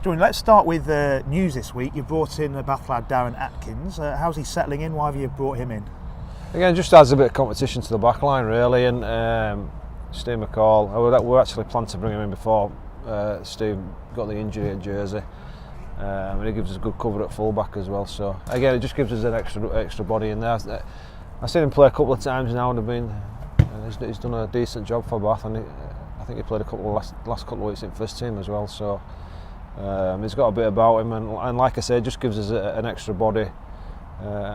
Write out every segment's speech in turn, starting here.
Jordan, let's start with news this week. You brought in a Bath lad, Darren Atkins. How's he settling in? Why have you brought him in? Again, just adds a bit of competition to the back line, really. And Steve McCall, we actually planned to bring him in before Steve got the injury at Jersey. And he gives us a good cover at fullback as well. So again, it just gives us an extra body in there. I've seen him play a couple of times now, and he's done a decent job for Bath. And I think he played a couple of last couple of weeks in first team as well. So he's got a bit about him, and like I say, it just gives us an extra body,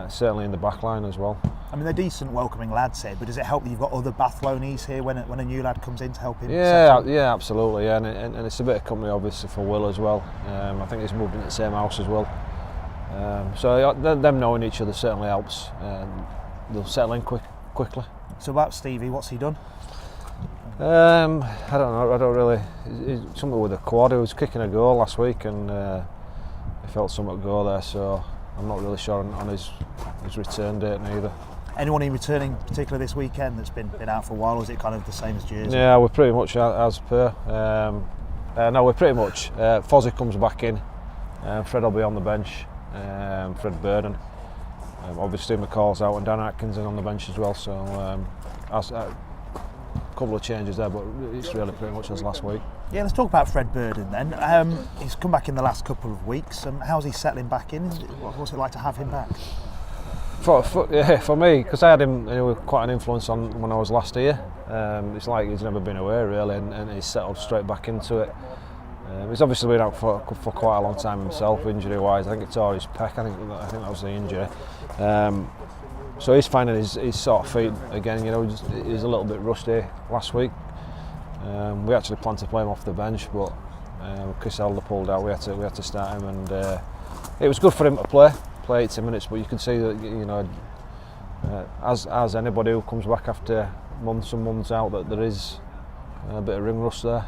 certainly in the back line as well. I mean, they're decent, welcoming lads here, but does it help that you've got other Bath loanees here when a new lad comes in to help him? Yeah, absolutely. Yeah. And it's a bit of company, obviously, for Will as well. I think he's moved into the same house as well. So them knowing each other certainly helps. They'll settle in quickly. So about Stevie, what's he done? I don't know. I don't really. He's something with a quad. He was kicking a goal last week, and he felt something to go there. So I'm not really sure on his return date neither. Anyone in returning, particularly this weekend, that's been out for a while, or is it kind of the same as Jersey? Yeah, we're pretty much as per. No, we're pretty much. Fozzie comes back in. Fred will be on the bench. Fred Burden. Obviously McCall's out and Dan Atkins is on the bench as well. So a couple of changes there, but it's really pretty much as last week. Yeah, let's talk about Fred Burden then. He's come back in the last couple of weeks. How's he settling back in? What's it like to have him back? For me, because I had him, quite an influence on when I was last here. It's like he's never been away really, and he's settled straight back into it. He's obviously been out for quite a long time himself, injury-wise. I think he tore his pec. I think that was the injury. So he's finding his sort of feet again. He's a little bit rusty last week. We actually planned to play him off the bench, but Chris Elder pulled out. We had to start him, and it was good for him to play 80 minutes. But you can see that as anybody who comes back after months and months out, that there is a bit of ring rust there.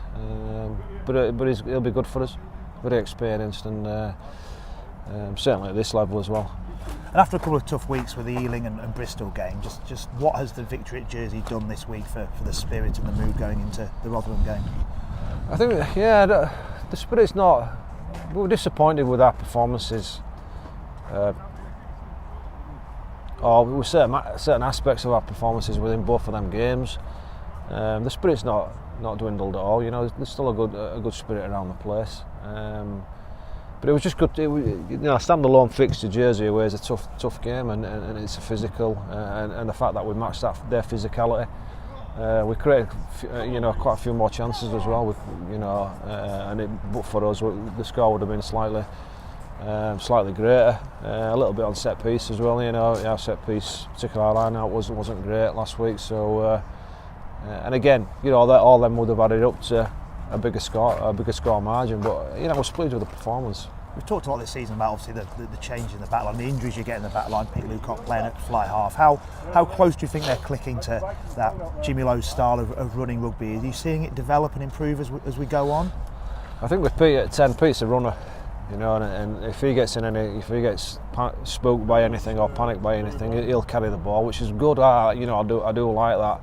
But he'll be good for us. Very experienced, and certainly at this level as well. And after a couple of tough weeks with the Ealing and Bristol game, just what has the victory at Jersey done this week for the spirit and the mood going into the Rotherham game? I think, the spirit's not. We were disappointed with our performances, or with certain aspects of our performances within both of them games. The spirit's not dwindled at all. There's still a good spirit around the place. But it was just good. Standalone fixture Jersey away is a tough game, and it's a physical, and the fact that we matched their physicality, we created quite a few more chances as well. But for us, the score would have been slightly greater. A little bit on set piece as well. Our set piece, particularly our line out, wasn't great last week. So, and again, all them would have added up to a bigger score margin, but I was pleased with the performance. We've talked a lot this season about obviously the change in the back line, the injuries you get in the back line. Pete Lucock playing at fly half. How close do you think they're clicking to that Jimmy Lowe's style of running rugby? Are you seeing it develop and improve as we go on? I think with Pete at 10, Pete's a runner, and if he gets spooked by anything or panicked by anything, he'll carry the ball, which is good. I do like that.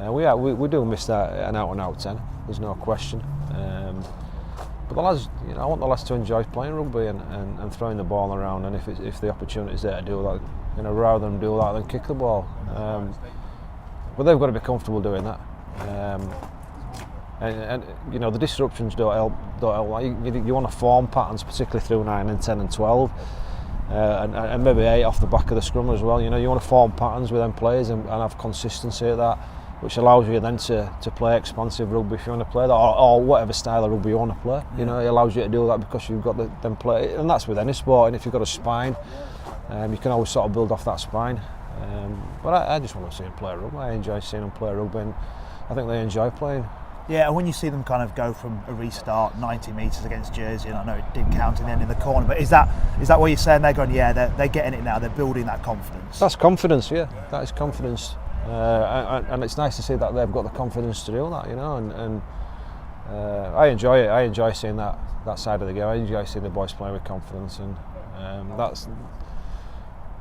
We do miss that an out 10. There's no question. But the lads, I want the lads to enjoy playing rugby and throwing the ball around, and if the opportunity is there to do that, rather than do that than kick the ball. But they've got to be comfortable doing that. And the disruptions don't help. You want to form patterns, particularly through 9 and 10 and 12, and maybe 8 off the back of the scrum as well. You want to form patterns with them players and have consistency at that, which allows you then to play expansive rugby if you want to play that, or whatever style of rugby you want to play. It allows you to do that because you've got them play, and that's with any sport. And if you've got a spine, you can always sort of build off that spine. But I just want to see them play rugby. I enjoy seeing them play rugby, and I think they enjoy playing. Yeah, and when you see them kind of go from a restart 90 metres against Jersey, and I know it didn't count in the end in the corner, but is that what you're saying? They're going, they're getting it now. They're building that confidence. That's confidence, yeah. That is confidence. And it's nice to see that they've got the confidence to do that, and I enjoy it. I enjoy seeing that side of the game. I enjoy seeing the boys playing with confidence, and that's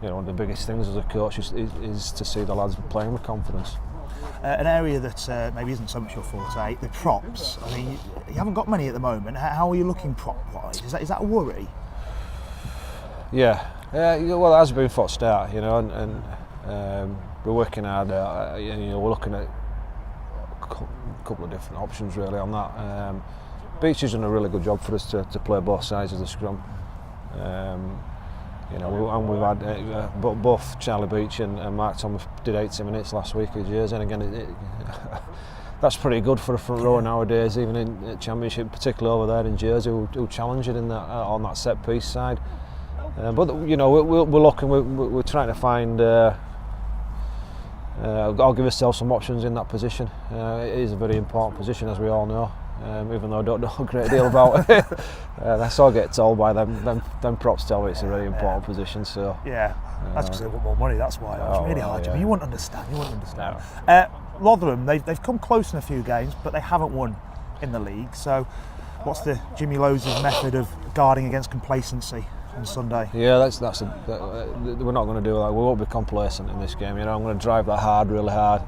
one of the biggest things as a coach is to see the lads playing with confidence. an area that maybe isn't so much your forte, the props. I mean, you haven't got many at the moment. How are you looking prop-wise? Is that a worry? Yeah, well, it has been for a start, you know, and we're working hard. You know, we're looking at a couple of different options really on that. Beach has done a really good job for us to play both sides of the scrum. You know, we've had both Charlie Beach and Mark Thomas did 80 minutes last week at Jersey, and again, that's pretty good for a front row nowadays, even in Championship, particularly over there in Jersey, who challenge it in that on that set piece side. But you know, we're looking, we're trying to find. I'll give ourselves some options in that position. It is a very important position, as we all know. Even though I don't know a great deal about it, that's all I get told by them props tell me it's a really important position. So yeah, that's because they want more money. That's why it's really hard. Yeah. You wouldn't understand. No. Rotherham, they've come close in a few games, but they haven't won in the league. So, what's the Jimmy Lowe's method of guarding against complacency on Sunday? Yeah, we're not going to do that. We won't be complacent in this game. You know, I'm going to drive that hard, really hard.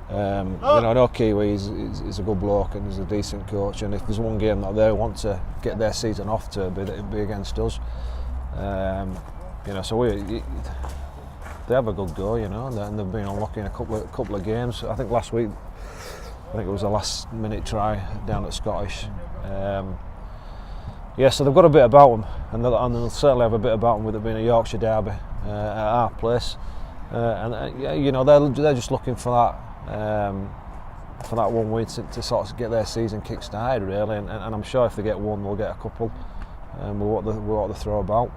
You know, I know Kiwi is a good bloke and he's a decent coach, and if there's one game that they want to get their season off to, it'd be against us. You know, so they have a good go, you know, and they've been unlucky in a couple of games. I think last week, I think it was a last minute try down at Scottish. Yeah, so they've got a bit about them, and they'll certainly have a bit about them with it being a Yorkshire derby at our place. And you know, they're just looking for that one win to sort of get their season kick-started really, and I'm sure if they get one, they'll get a couple with what they throw about.